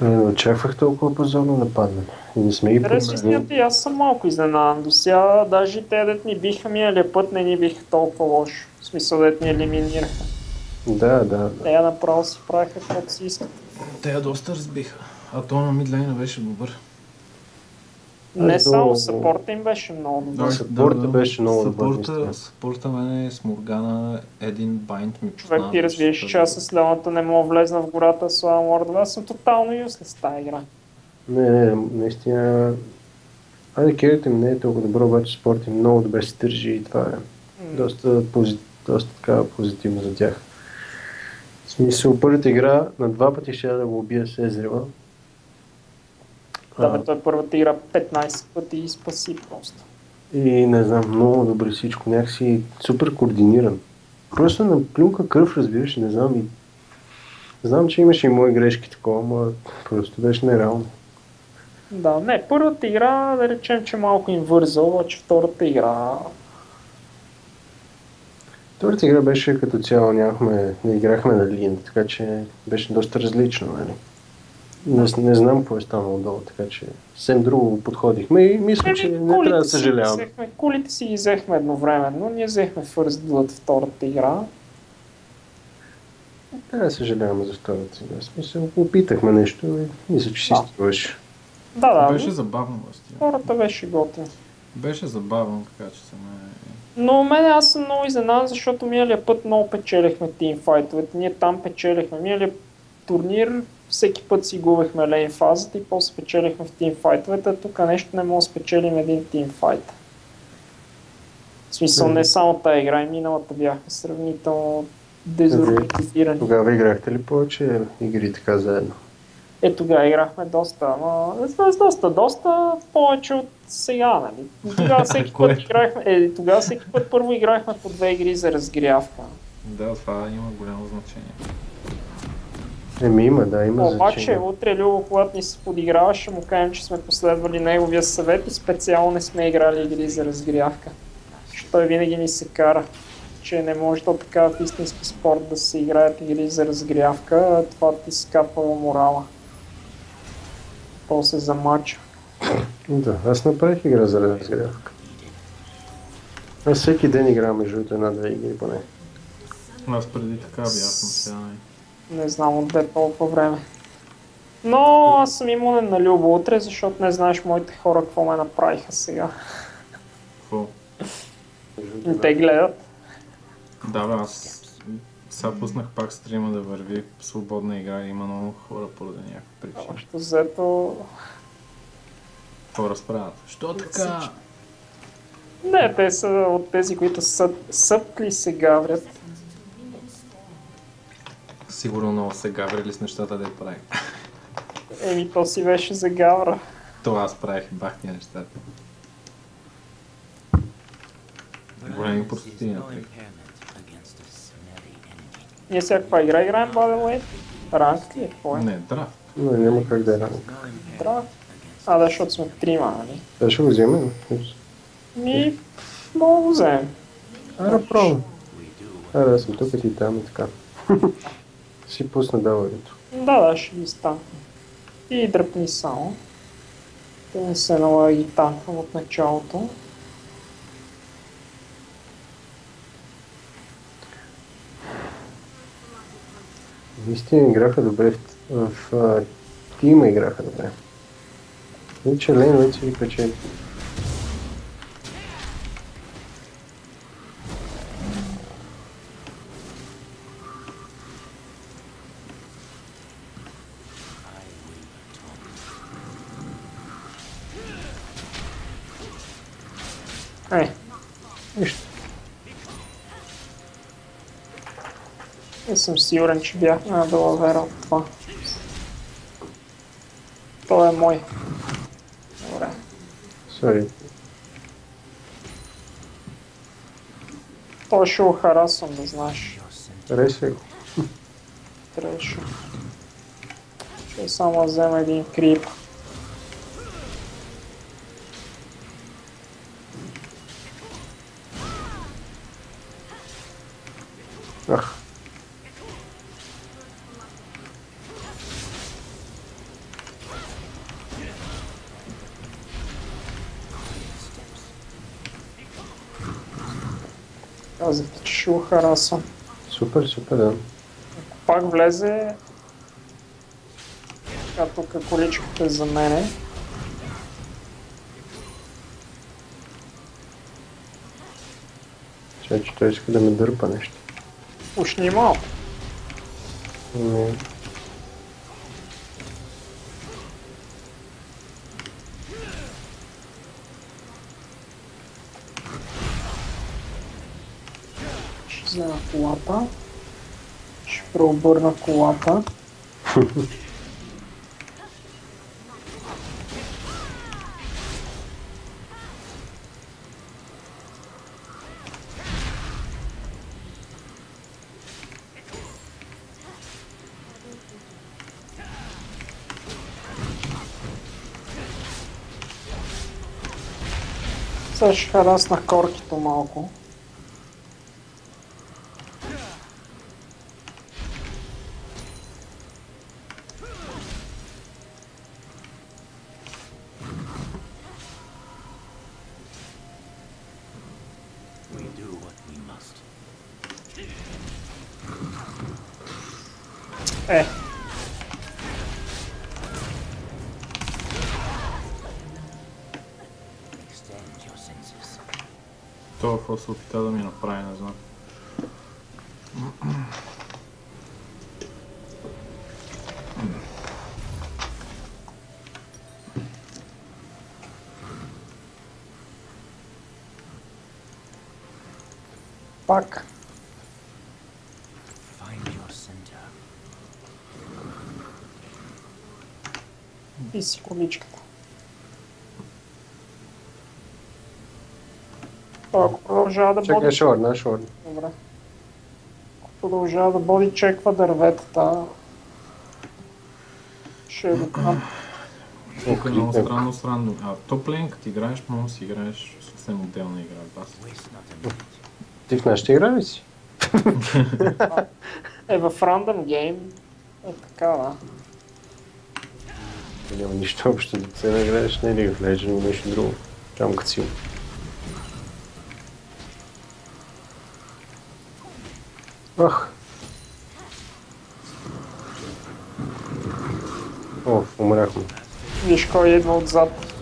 Не очаквах толкова позорно да паднем. И не сме ги Интерес подбрали. истината и аз съм малко изненадан. До сега даже те дет ни биха миналия път не ни биха толкова лошо. В смисъл дет ни елиминираха. Да, да, да. Те направо си правиха каквото си искат. Те доста разбиха. А то на мидлейна беше добър. Не Аз само долу- съпорта им беше много добър. Съпорта беше много добър, наистина. Съпорта мене с Моргана един байнт ми Човек пусна. ти разбираш, че аз с левата не мога влезна в гората с лордове. Аз съм тотално юслес в тази игра. Не, наистина. Айде, керите ми не е толкова добро, обаче спорт им много добре се държи и това е доста така позитивно за тях. В смисъл, първата игра на два пъти ще да го убия с Езрела. Да, бе, той първата игра 15 пъти и спаси просто. И не знам, много добре всичко, някакси супер координиран. Просто на плюнка кръв, разбираш, не знам и... Знам, че имаше и мои грешки такова, но просто беше нереално. Да, не, първата игра, да речем, че малко им вързал, обаче втората игра... Втората игра беше като цяло, не играхме на линия, така че беше доста различно, нали? Не знам какво е станало долу, така че съвсем друго подходихме и мисля, че не трябва да съжалявам. Кулите си ги взехме едновременно, ние взехме First Blood втората игра. Не трябва да съжаляваме за втората игра. В смисъл, опитахме нещо и мисля, че си струваше. Да, Беше забавно, Бастия. втората беше готина. Беше забавно, така че се ме... Но мене аз съм много изненадан, защото миналия път много печелихме тимфайтовете. Ние там печелихме. Миналия турнир всеки път си губехме лейн фазата и после печелихме в тимфайтовете, а тук нещо не може да спечелим един тимфайт. В смисъл не само тази игра, и миналата бяха сравнително дезорганизирани. Тогава играхте ли повече игри така заедно? Тогава играхме доста, ама доста повече от сега, нали? Тогава всеки път играхме, тогава всеки път първо играхме по 2 игри за разгрявка. Да, това има голямо значение. Има Обаче, значение. утре Любо, когато ни се подиграва, ще му кажем, че сме последвали неговия съвет и специално не сме играли игри за разгрявка. Защото той винаги ни се кара, че не може да така в истински спорт да се играят игри за разгрявка, а това ти скапва морала. После за матча. Да, аз направих игра за разгрявка. Аз всеки ден играя между една-две игри поне. Аз преди така бях, но сега Не знам отде толкова време. Но аз съм имунен на Любо утре, защото не знаеш моите хора какво ме направиха сега. Какво? Те гледат. Да, бе, аз сега пуснах пак стрима да върви свободна игра и има много хора поради някакви причини. Общо взето... Какво разправят? Що така? Не, те са от тези, които съпкли се гаврят. Сигурно много се гаврили с нещата да я правих. То си беше за гавра. То аз правих бах тия нещата. Големи простоти напред. Ние сега каква игра играем, by the way? Ранг ли? Какво е? Не, драфт. Но няма как да е ранг. Драфт? Да, защото сме трима, нали? Да, ще го вземем. Мога да го вземем. Ара, пробвам. Да съм тук и там и така. Си пусна даването. Да, ще ги станкам. И дръпни само. Да не се налага ги танкам от началото. Наистина играха добре в тима играха добре. Вече Лейн вече ги печели. Нищо. Не съм сигурен, че бях на далавера от това. Той е мой. Добре. Сори. Той ще го харасвам, да знаеш. Харесвай го. Трябваше. Ще само взема един крип. Ах. Казахте, че ще го харасвам. Супер, супер, да. Ако пак влезе... Така, тук количката е за мене. Че той иска да ме дърпа нещо. Пушни малко. Не. Ще взема колата. Ще преобърна колата. Сега ще хараснах коркито малко. Е. Това какво се опита да ми направи, не знам. Пак. И си количката. Ако продължава да Чакай, боди... ще върна, ще върна. Добре. Ако продължава да боди чеква дърветата, ще е докъм. Тук е много странно. А топлейн, като играеш, може да си играеш съвсем отделна игра от вас. Ти в нашата игра ли си? Е, в Random Game е така, да. Няма нищо общо да се награеш, не League of Legends, но нещо друго. Там като си. Ах! О, умряхме. Виж кой идва отзад.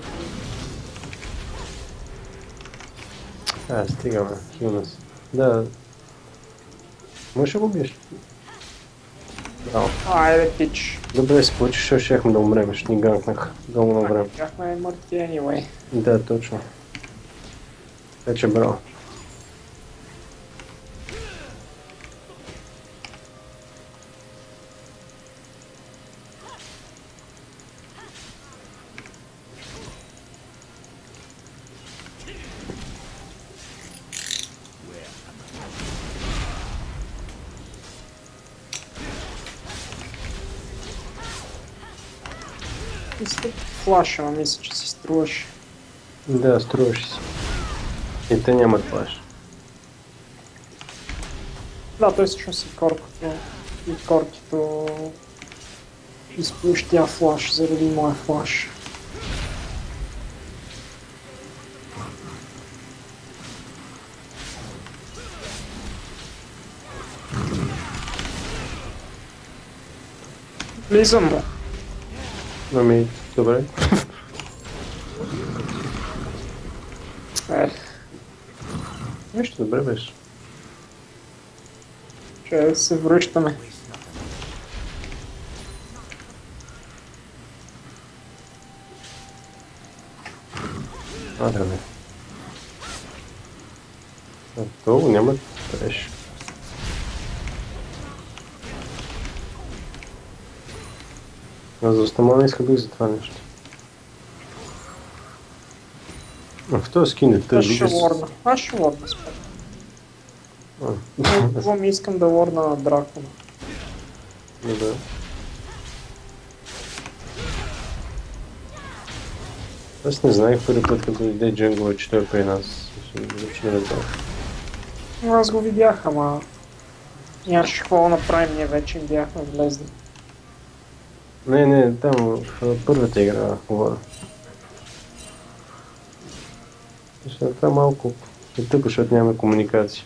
Стигаме. Хилнес. Да. Можеш да го биеш? Браво. Айде, пич. Добре се получи, защото щехме да умрем, ще ни ганкнаха дълго на време. Бяхме мъртви anyway. Да, точно. Вече браво. Флаша, но мисля, че си струваш. Да, струваш си. И те нямат флаш. Да, той всъщност и коркито изпущя флаш заради моя флаш. Влизам му. Ами, добре. Нищо добре беше. Ще се връщаме. Да не. Това няма треш. Аз за остамана иска да за това нещо. В този скин е тъжи. Аз ще ворна според. Това ми искам да ворна на дракона. Да. Аз не знаех първи път, като дойде джангъл, че той е при нас. Въобще не разбрах. Аз го видях, ама нямаше какво да направим, ние вече им бяхме влезли. Не, там в първата игра говоря. Това малко е тъпо, защото нямаме комуникация.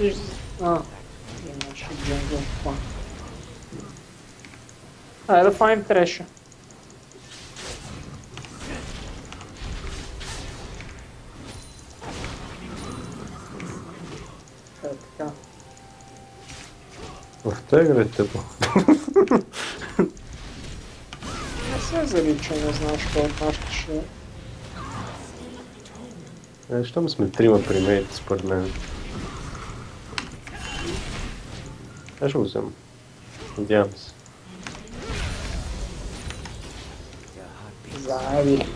Имаше джунгъл това. Айде да фаним треша. Така. В тази игра е тъпо. Не се зарича, не знаеш кой от нашите ще е. Щом сме трима примерите, според мен. Аз ще го взема. Надявам се. Заеби.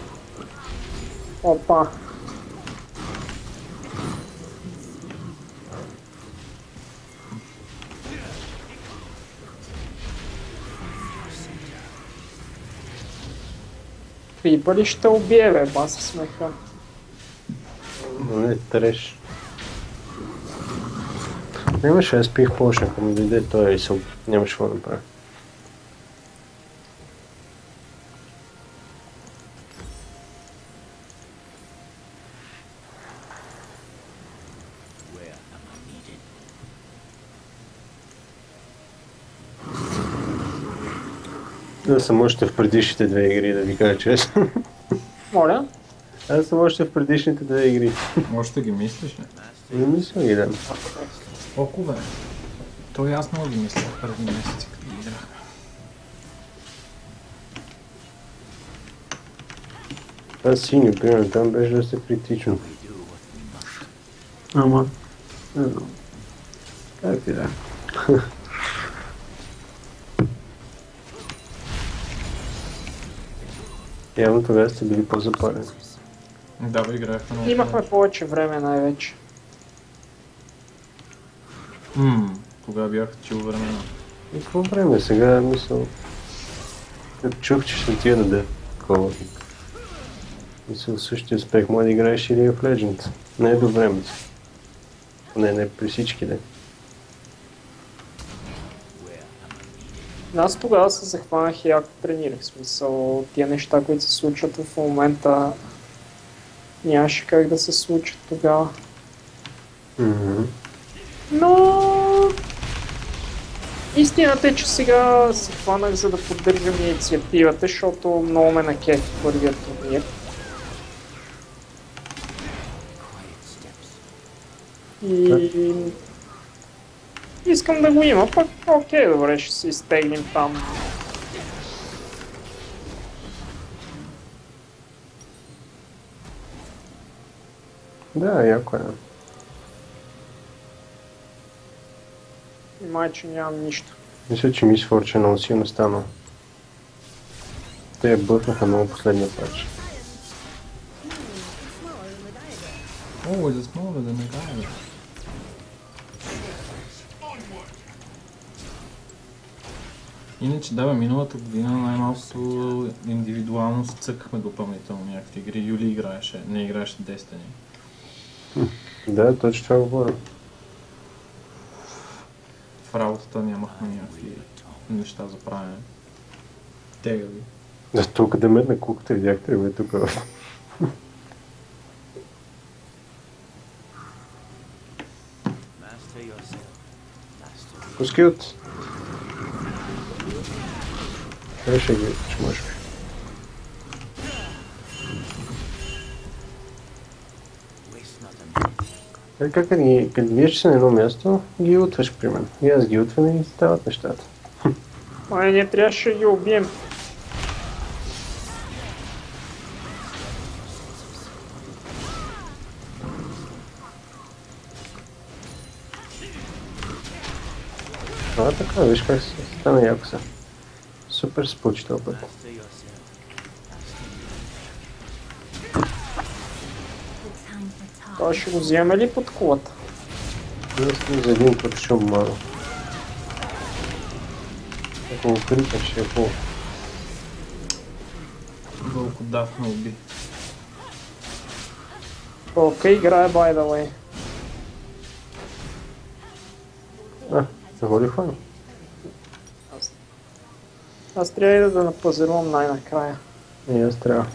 Опа. Крипа ли ще убие, бе, баса смеха. Но не, треш. Нямаше, аз пих повече, ако ми дойде той и нямаше какво да направя. Да съм още в предишните две игри, да ви кажа честно. Моля? Аз съм още в предишните две игри. Още ги мислиш ли? Не мисля ги, да. Колко бе? Той аз много ги мисля преди месеци, като ги играхме. Това синьо, примерно, там беше доста критично. Ама, не знам. Как ти да? Явно тогава сте били по-запалени. Да, бе, играхме много. Имахме повече време най-вече. Тогава бях чил времена. И какво време? Сега мисъл... Като чух, че ще отида да такова. Мисъл, същия успех може да играеш и League of Legends. Не е до времето. Не при всички, да. Аз тогава се захванах и ако тренирах. В смисъл, тия неща, които се случват в момента, нямаше как да се случат тогава. Но... Истината е, че сега се хванах, за да поддържам инициативата, защото много ме накефи първият турнир. И... Искам да го има, пък окей, добре, ще се изтегнем там. Да, яко е. И май, че нямам нищо. Мисля, че Miss Fortune много силно стана. Те я бъфнаха много последния пач. О, за смолове да не гае. Иначе да, бе, миналата година най-малкото индивидуално се цъкахме допълнително някакви игри. Юли играеше, не играеше Destiny. Да, точно това говоря. В работата нямахме някакви неща за правене. Тегави. Да, тук да метна куката, видяхте ли бе тук? Пускай от... Ще ги че може би. Как като виж, че са на едно място, ги утваш, примерно. И аз ги утвам и стават нещата. Май, ние трябваше да ги убием. Това така, виж как се стана яко са. Супер се получи този път. Това ще го вземем ли под кулата? Аз за един път шум мало. Ако го крикаш, ще е хубаво. Вълкодав ме уби. Окей, играе by the way. Не го ли хвана? Аз трябва да напазарувам най-накрая. И аз трябва.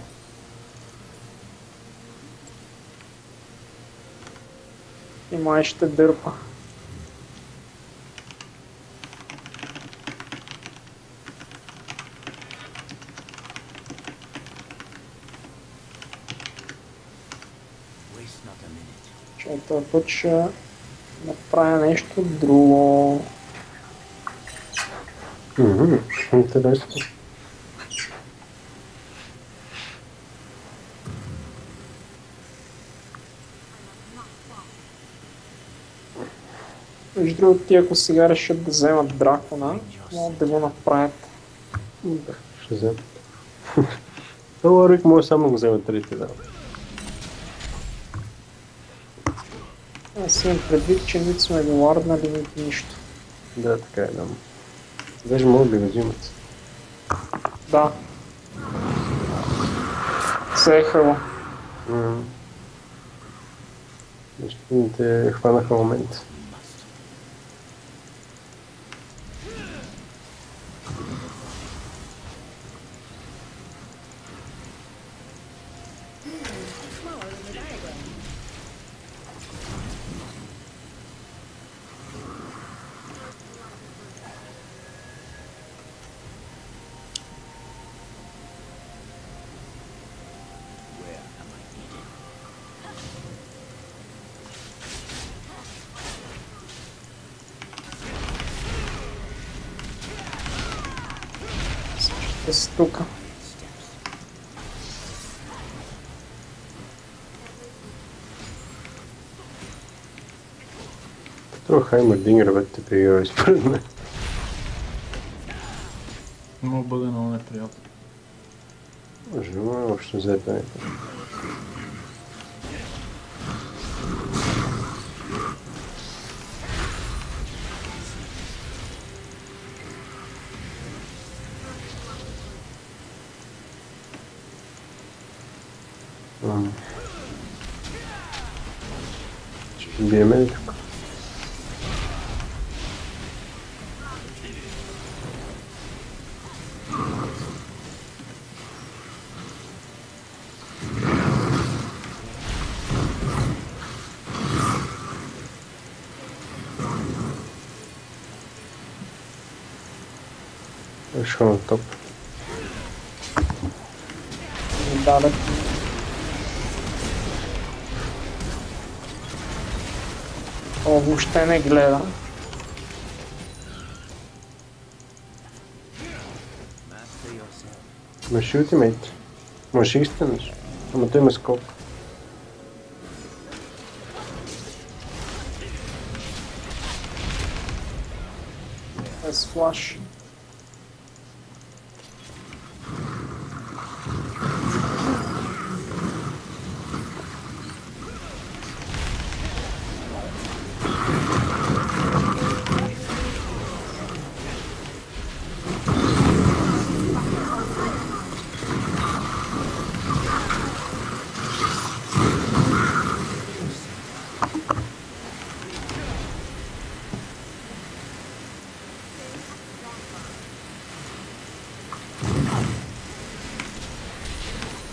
И май ще дърпа. този път ще направя нещо друго. Интересно. Между другото, ти ако сега решат да вземат дракона, могат да го направят. Да, ще взема. Това Рик може само го вземе трите, да. Аз имам предвид, че нито сме го варднали, нито нищо. Да, така е, да. Даже могат да го взимат. Да. Взеха го. Нещо те хванаха момент. Ще си тука. Това Хаймердингер бе те приграви според мен. Мога да бъде много неприятно. Може, но общо взето не. Ще биеме ли тук? Ще на топ. Да. О, въобще не гледа. Имаш ултимейт. Може и станеш. Ама той има скок. Без флаш.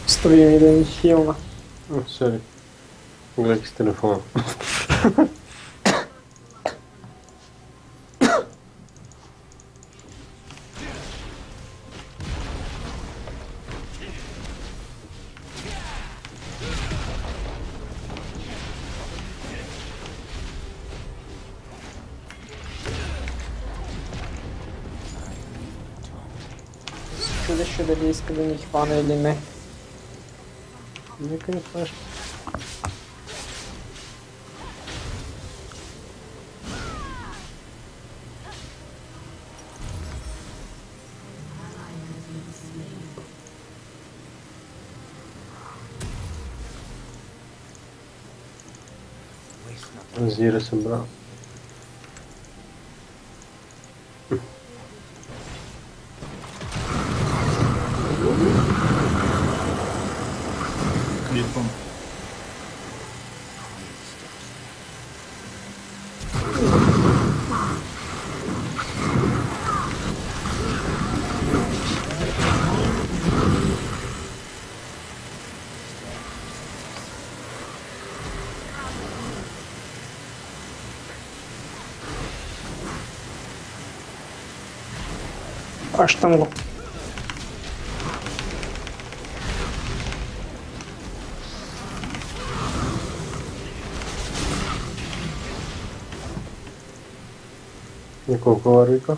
Стои ми да ми хилна. Сори. Гледах с телефона. Чудеше дали иска да ни хване или не. Нека не флаш. Зира съм брал. Клипвам. Пращам го. И колко Warwick-а?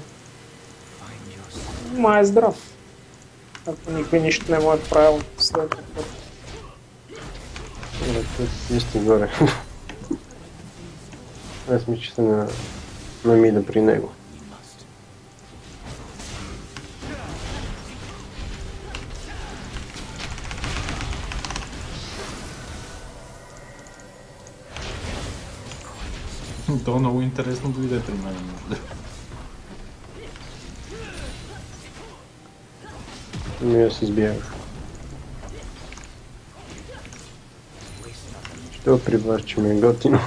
Май е здрав. Ако никой нищо не му е правил след това. Ти сте горе. Аз мисля, че се на мида при него. То много интересно дойде при мен. Аз избягах. Що при вас, че ми е готино?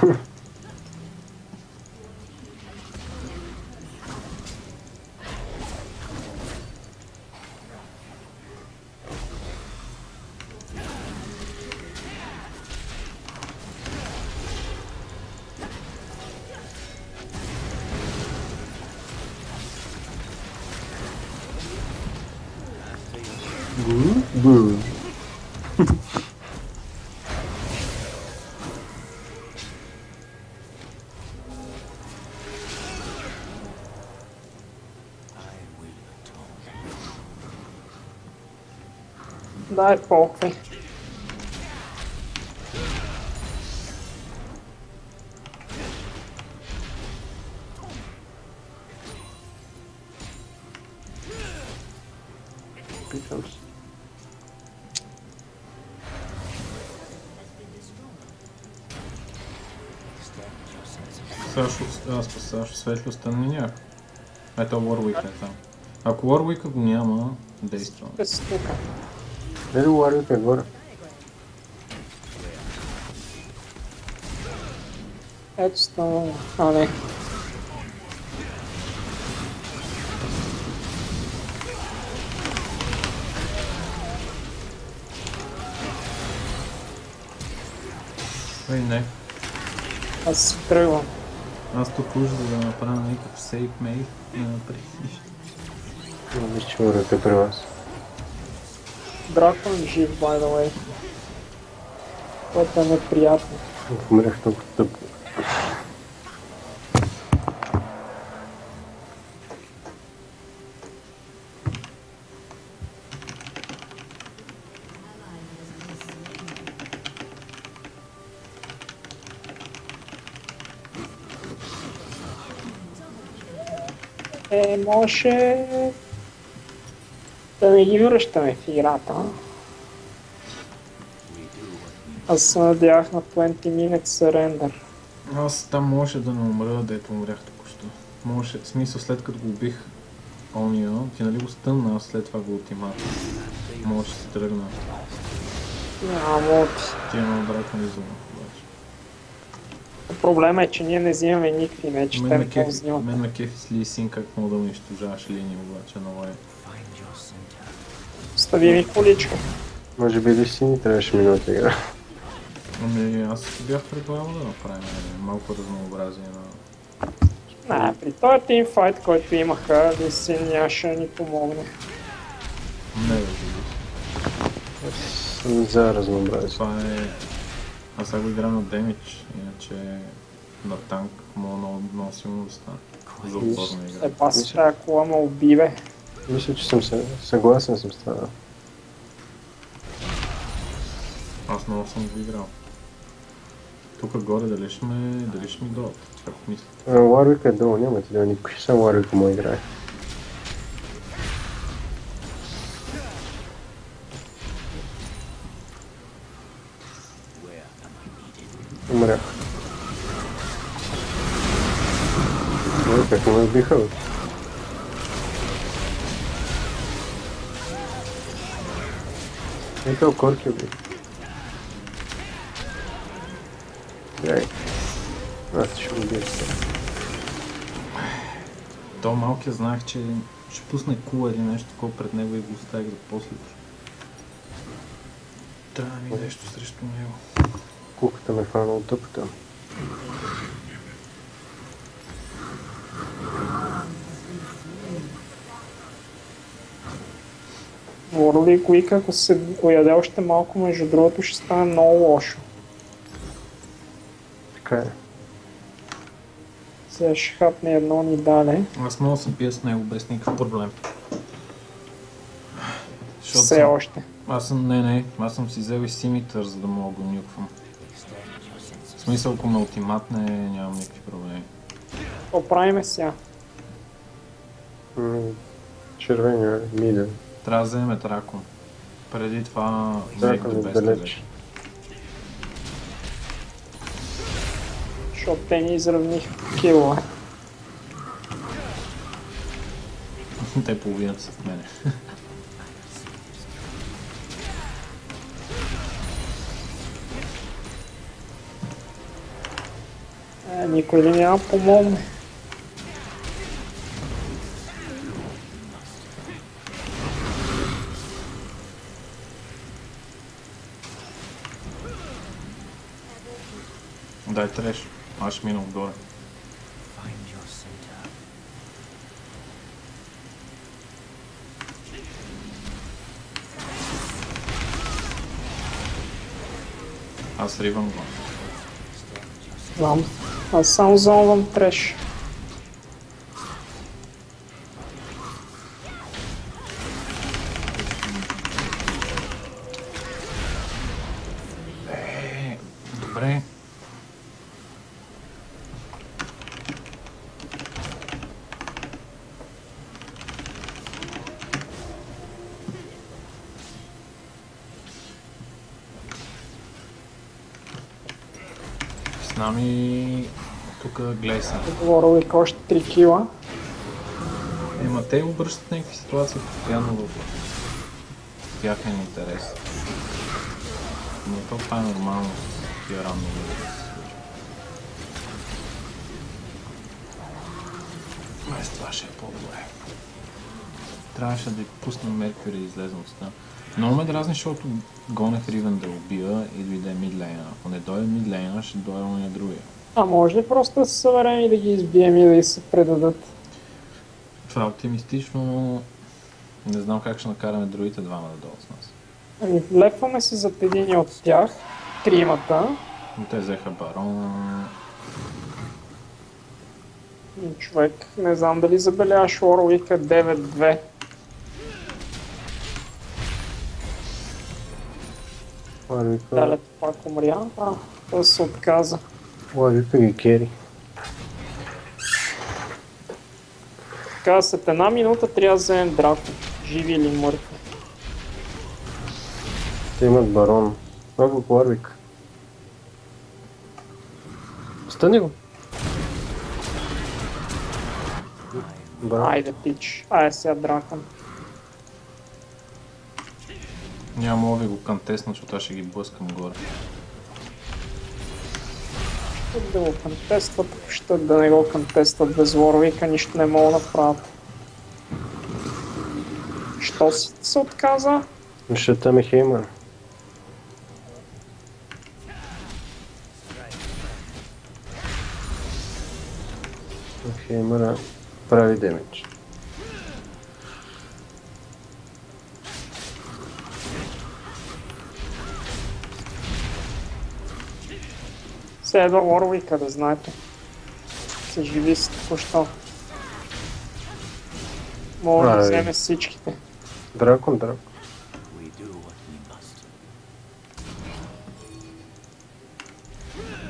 Бу. Дай полквай. Питам се. Аз по Сашо светлостта не нямах. Ето Warwick е там. Ако Warwick го няма, действа. Те си тука. Дали Warwick е горе? Ето става. А, не. Ей, не. Аз си тръгвам. Аз тук уж за да направя някакъв сейф мейт на преди. Мисля, че Warwick е при вас. Дракон жив, by the way. Което е неприятно. Умрях толкова тъпо. Може да не ги връщаме в играта. Аз се надявах на 20 minutes surrender. Аз там можеше да не умра, дето умрях току-що. Можеше, в смисъл след като го убих ония, ти нали го стъмна, аз след това го ултимат. Може да се тръгна. Няма от... Ти много дракон изума обаче. Проблема е, че ние не взимаме никакви мечи, те не взимат. Мен ме кефи с Ли Син как мога да унищожаваш линии, обаче много е. Стави ми количка. Може би ли си ни трябваше минута игра? Ами аз бях предлагал да направим малко разнообразие на... Не, при този тимфайт, който имаха, Ли Син нямаше да ни помогне. Не да видиш. Съм за разнообразие. Това е... Аз сега го играм на демидж, иначе на танк мога много силно да стане. За отборна игра. Е, пас трябва кола ме убиве. Мисля, че съм съгласен съм с това. Аз много съм го играл. Тук горе дали ще ми дойдат? Как мисля? Warwick е долу, няма ти да никой, само Warwick му играе. Умрях. Ой, как ме убиха. Ето корки убих. Ей. Аз ще го убия сега. То малкия знаех, че ще пусне кула или нещо такова пред него и го оставих за после. Трябва да ми нещо срещу него. Куката ме фана от тъпата. Warwick Week, ако се уяде още малко, между другото, ще стане много лошо. Така е. Сега ще хапне едно ни дале. Аз мога да се бия с него без никакъв проблем. Защото Все още. Аз съм си взел и симитър, за да мога да го нюквам. В смисъл, ако ме ултиматне, нямам никакви проблеми. Какво правиме сега? Червения, миден. Трябва да вземем Дракон. Преди това Make Дракон the е best of далеч. Защото те ни изравниха килове. it. Те половината са в мене. Никой ли няма помогне? Дай треш. Аз ще мина отгоре. Аз ривам го. Знам. Аз само зонвам треш. Добре. С нами тук гледай са. Warwick още 3 кила. Ема те обръщат някакви ситуации постоянно в тяхен интерес. Но това е нормално с тия рано да се случва. Без това ще е по-добре. Трябваше да пусна Меркюри и излезе от стена. Много ме дразни, защото гонех Ривен да убия и дойде мидлейна. Ако не дойде мидлейна, ще дойде ония другия. А може ли просто да се съберем и да ги избием и да се предадат? Това е оптимистично, но не знам как ще накараме другите двама да дойдат с нас. Ами, влепваме се зад един от тях, тримата. Но те взеха барона. И човек, не знам дали забеляваш Warwick 9-2. Далето пак умря. Това се отказа. Warwick ги кери. Така, след една минута трябва да вземем Дракон. Живи или мъртви. Те имат барон. Много Warwick. Стани го. Барон. Айде пич. Айде сега Дракон. Няма да ви го кантесна, защото аз ще ги блъскам горе. Ще да го кантестват, ако ще да не го кантестват без Warwick, нищо не мога да правят. Що си се отказа? Защото там е Хеймър. Хеймъра прави демидж. Все едно Warwick, да знаете. Се живи си току-що. Може да вземе всичките. Дракон.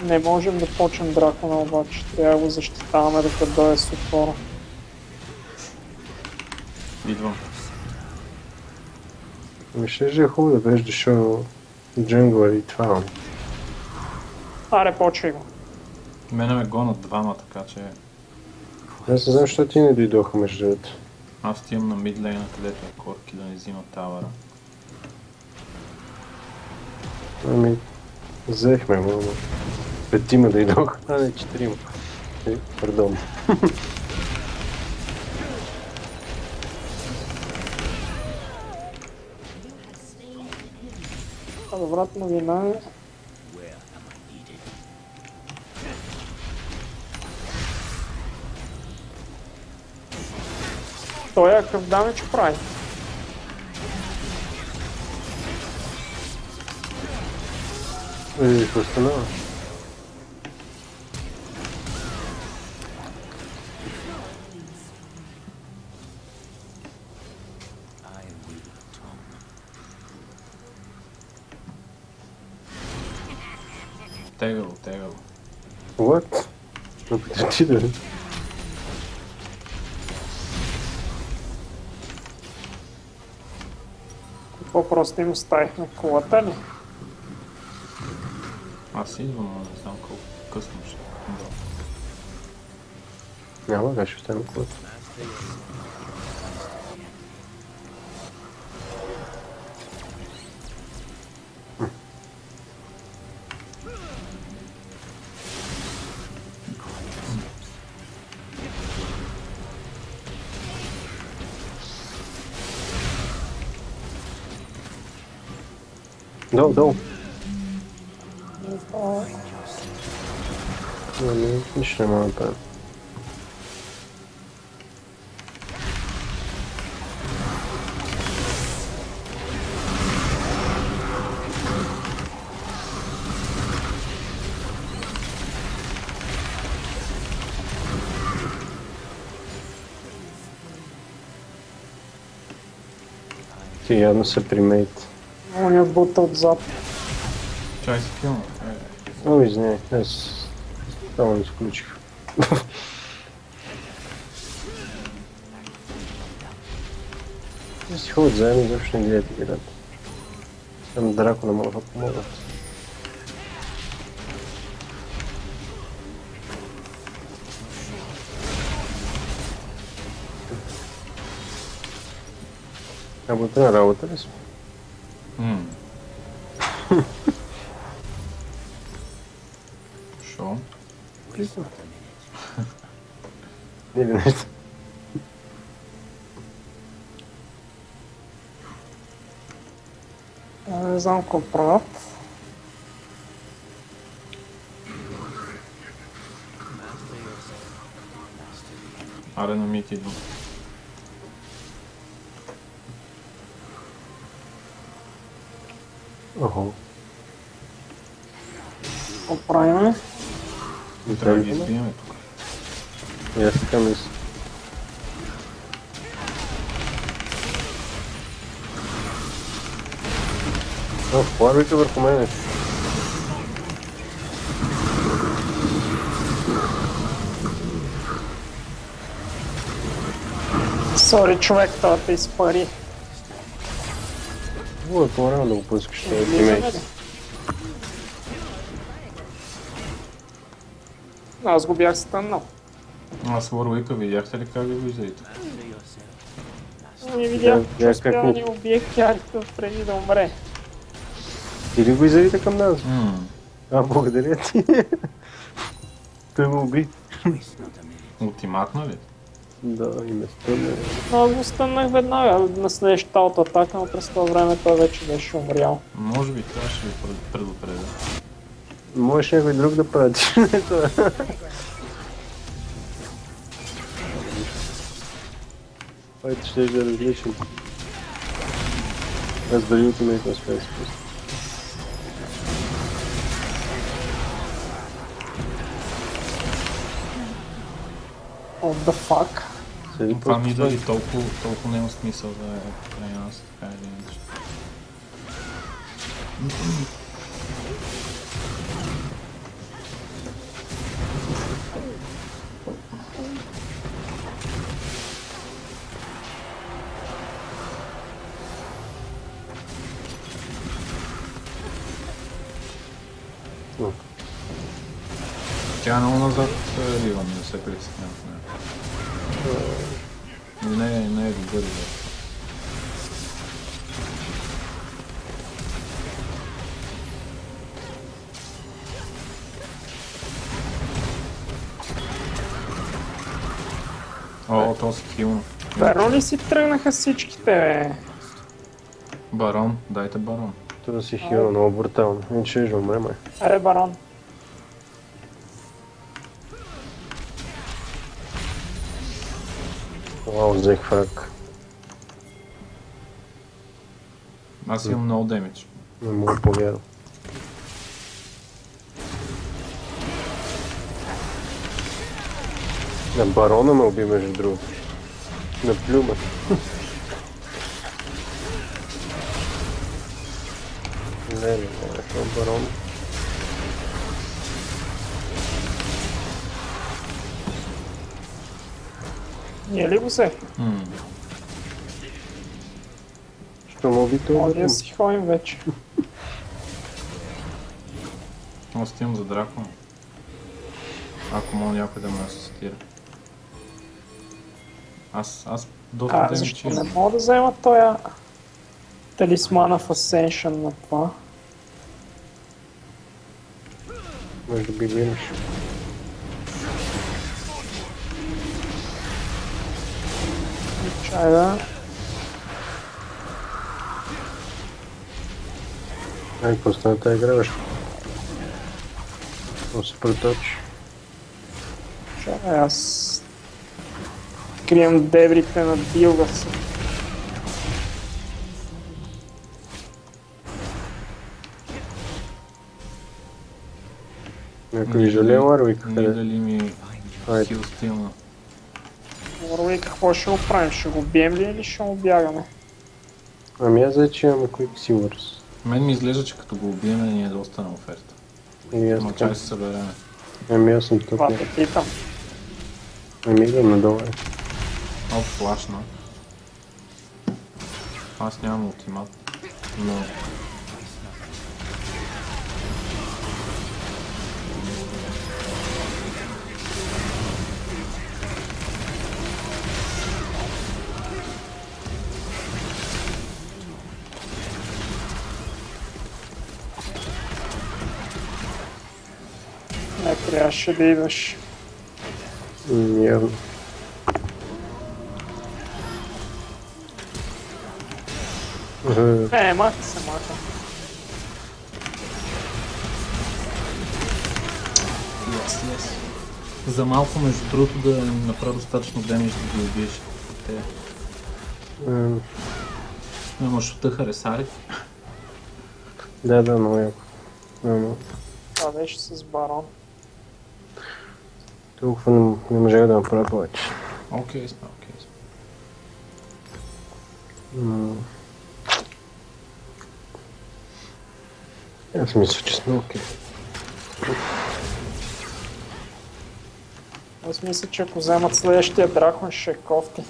Не можем да почнем Дракона обаче. Трябва да го защитаваме докато дойде с отвора. Идвам. Ще е хубаво да беше дошъл джунгър и това. Аре, почвай го. Мене ме гонят двама, така че... Аз не знам, защо ти не дойдоха между другото. Аз отивам на мидлейна, където е Корки да не взима тавара. Ами, взехме му, но... Петима дойдоха, а не 4. Пардон. Добрата новина е... Той е какъв дамидж прави. Какво стана? Тегало. What? Опитай ти да. По-просто им оставихме колата ли? Аз идвам, но не знам колко късно ще е. Няма, как ще остане колата. Долу. Нищо не мога да направя. Ти явно се примейт. Он я бута отзад. Чай се килна. О, извиняй, аз само изключих. Да си ходят заедно, защо не гледате играта. Там Драко не мога да помогнат. Работа на работа ли сме? Шо? Или нещо. Не знам какво правят. Аре на мит идвам. Охо. Какво правим? Трябва да ги избиеме тук. И аз така мисля. О, плавика върху мене. Сори, човек, това те изпари. О, е по-рано да го пускаш. Влизаме ли? Аз го бях стъннал. Аз Warwick-а видяхте ли как ви виждате? Не видях, че как успя да ми- ни убие Кярито преди да умре. Ти ли го изявите към нас? Благодаря ти. Той го уби. Ултиматно ли? Да, и ме стъмне. Но аз го стъннах веднага на следващата атака, но през това време той вече беше умрял. Може би това ще ви предупредя. Можеш някой друг да пратиш. Файт ще е различен. Аз дали ултимейт не успя да се пусна. What the fuck? Седи Това просто ми това. дали толкова няма смисъл да е край нас, така или иначе. О, Тя е много назад Ливан, не се притеснявам в нея. Не е добър. О, то си хилно. Верно ли си тръгнаха всичките, бе? Барон, дайте барон. това си хилно, много брутално. Иначе ще умре, май. Аре, барон. Вау, взех фраг. Аз имам много демидж. Не мога да повярвам. На барона ме уби, между другото. На плюма. Не, това барон. Ние ли го взехме? Що му уби това? Може да си ходим вече. Аз стигам за дракон. Ако мога някой да ме асистира. Аз доста да Защо не мога да взема тоя талисмана в Ascension на това? Може да би го имаш. Чай да. Ай, какво стана тази игра, бе? Какво се проточи? Чай, аз крием дебрите на билда си. Някой ви жалее Warwick, Не къде? дали ми Айде. хил стилна. Warwick, какво ще го правим? Ще го бием ли или ще му бягаме? Ами аз вече имаме Quicksilvers. Мен ми изглежда, че като го убиеме ни е доста на оферта. И аз Ама така. чай се събереме. Ами аз съм тук. Това те питам. Ами идвам надолу. Оп, флашна. Аз нямам ултимат, но... Не трябваше да идваш. Явно. Маха се, маха. Yes. За малко, между другото, да направя достатъчно демидж да ги убиеш. Те... Имаш от харесари. Да, много яко. Ама Това беше с барон. толкова не можех да направя повече. Окей сме. Аз мисля, че сме окей. Аз мисля, че ако вземат следващия дракон, ще е кофти.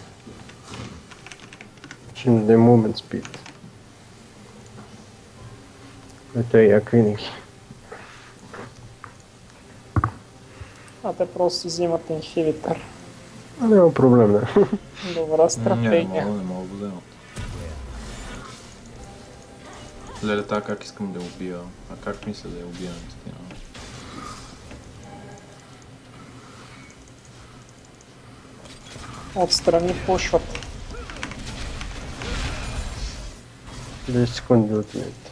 Ще не даде момент спид. Ето е як винаги. А те просто си взимат инхибитър. Няма проблем, да. Добра Не стратегия. мога да го вземат. Леле, така как искам да я убия, а как мисля да я убия наистина. Отстрани пушват. 10 секунди до отминете.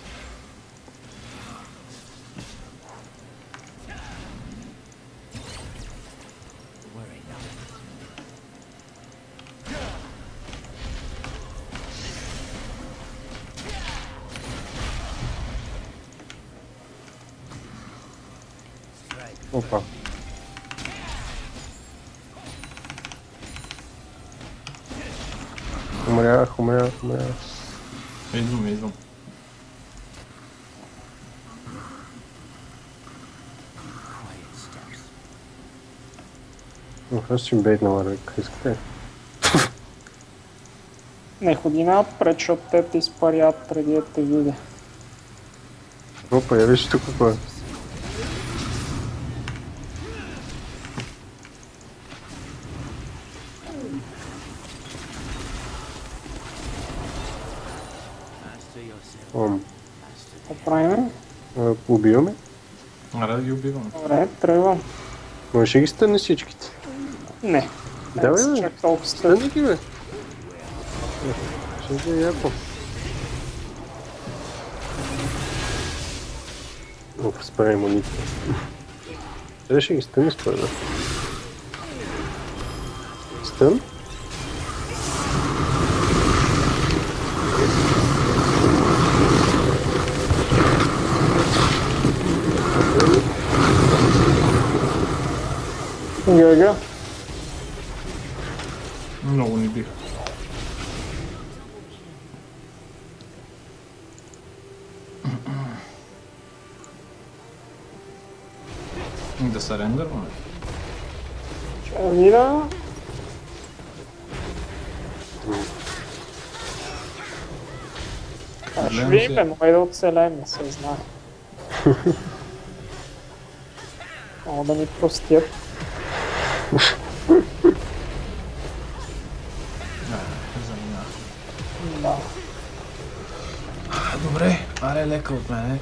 Опа. Умрях. Идвам. Аз ще бейт на Warwick, искате? Не ходи напред, защото те те изпарят преди да те видя. Опа, я виж тук какво е. Какво правим? Убиваме? Аре да ги убивам. Добре, тръгвам. Може да ги стънне всичките. Не. Давай, Не бе. си чак толкова стъпи. Стънне ги, бе. Ще е яко. Опа, спряй моните. Къде ще ги стънне според мен? Стън? Гага. Много ни бих. Да се рендърваме. Ще видя. Ще видим, но да оцелем, не се знае. Мога да ни простят. Заминах. Да. Добре, аре лека от мене.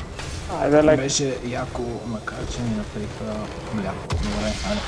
Айде лек. Беше яко, макар че ни направиха мляко. Добре, аре.